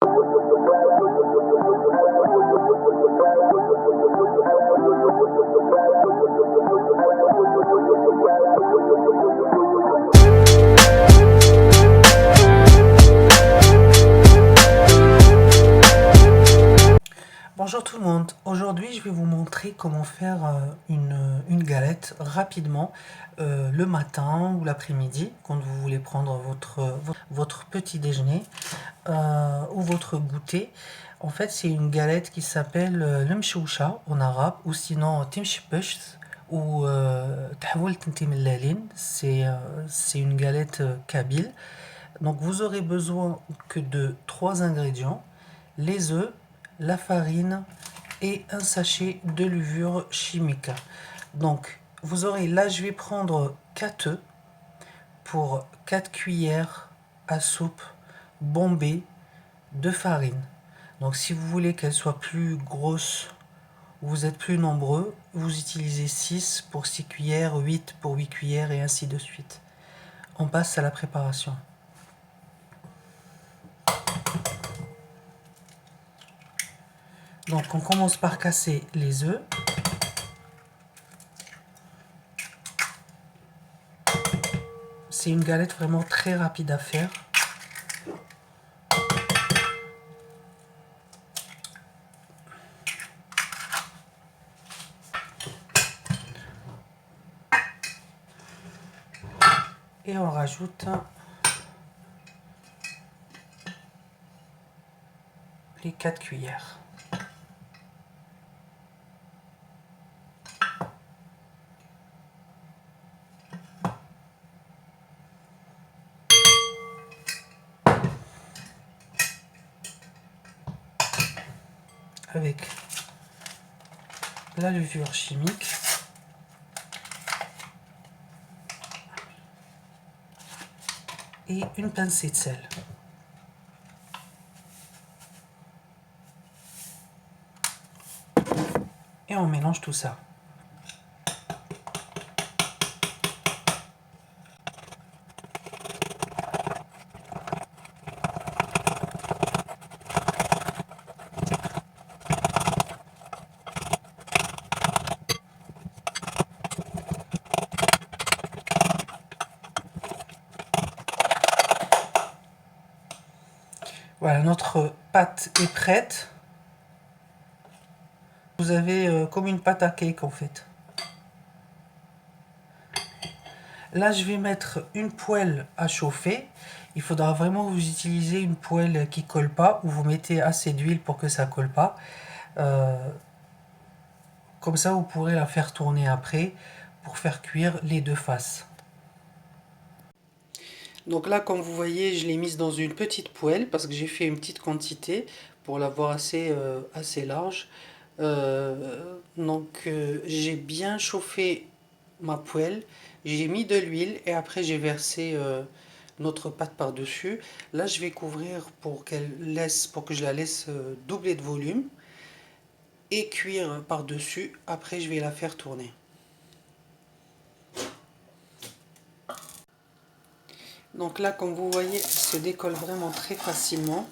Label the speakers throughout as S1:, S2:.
S1: Bonjour tout le monde, aujourd'hui je vais vous montrer comment faire une galette rapidement le matin ou l'après-midi quand vous voulez prendre votre petit déjeuner ou votre goûter. En fait c'est une galette qui s'appelle le mchoucha en arabe ou sinon timshpesh ou tahwoul tintim lalin. C'est une galette kabyle. Donc vous aurez besoin que de 3 ingrédients: les œufs, la farine et un sachet de levure chimique. Donc vous aurez là, je vais prendre 4 œufs pour 4 cuillères à soupe bombées de farine. Donc si vous voulez qu'elle soit plus grosse, vous êtes plus nombreux, vous utilisez 6 pour 6 cuillères, 8 pour 8 cuillères et ainsi de suite. On passe à la préparation. Donc on commence par casser les œufs. C'est une galette vraiment très rapide à faire. Et on rajoute les 4 cuillères. Avec la levure chimique et une pincée de sel. Et on mélange tout ça. Voilà, notre pâte est prête. Vous avez comme une pâte à cake en fait. Là, je vais mettre une poêle à chauffer. Il faudra vraiment que vous utilisez une poêle qui colle pas, ou vous mettez assez d'huile pour que ça colle pas. Comme ça, vous pourrez la faire tourner après pour faire cuire les deux faces. Donc là, comme vous voyez, je l'ai mise dans une petite poêle parce que j'ai fait une petite quantité pour l'avoir assez large. J'ai bien chauffé ma poêle, j'ai mis de l'huile et après j'ai versé notre pâte par-dessus. Là, je vais couvrir pour que je la laisse doubler de volume et cuire par-dessus. Après, je vais la faire tourner. Donc là, comme vous voyez, elle se décolle vraiment très facilement.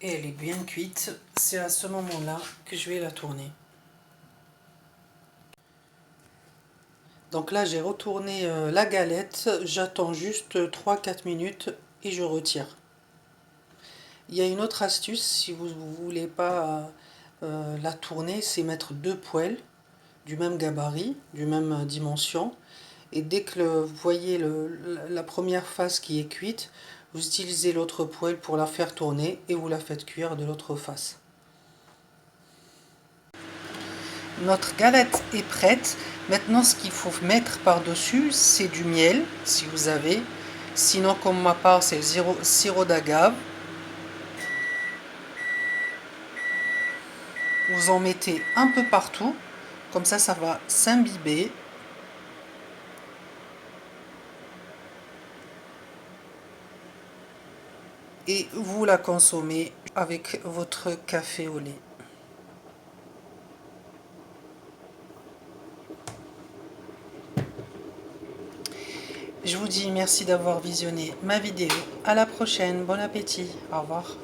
S1: Et elle est bien cuite. C'est à ce moment-là que je vais la tourner. Donc là, j'ai retourné la galette. J'attends juste 3-4 minutes et je retire. Il y a une autre astuce, si vous ne voulez pas la tourner, c'est mettre 2 poêles du même gabarit, du même dimension. Et dès que vous voyez la première face qui est cuite, vous utilisez l'autre poêle pour la faire tourner et vous la faites cuire de l'autre face. Notre galette est prête. Maintenant, ce qu'il faut mettre par-dessus, c'est du miel, si vous avez. Sinon, comme ma part, c'est le sirop d'agave. Vous en mettez un peu partout. Comme ça va s'imbiber. Et vous la consommez avec votre café au lait. Je vous dis merci d'avoir visionné ma vidéo. À la prochaine, bon appétit, au revoir.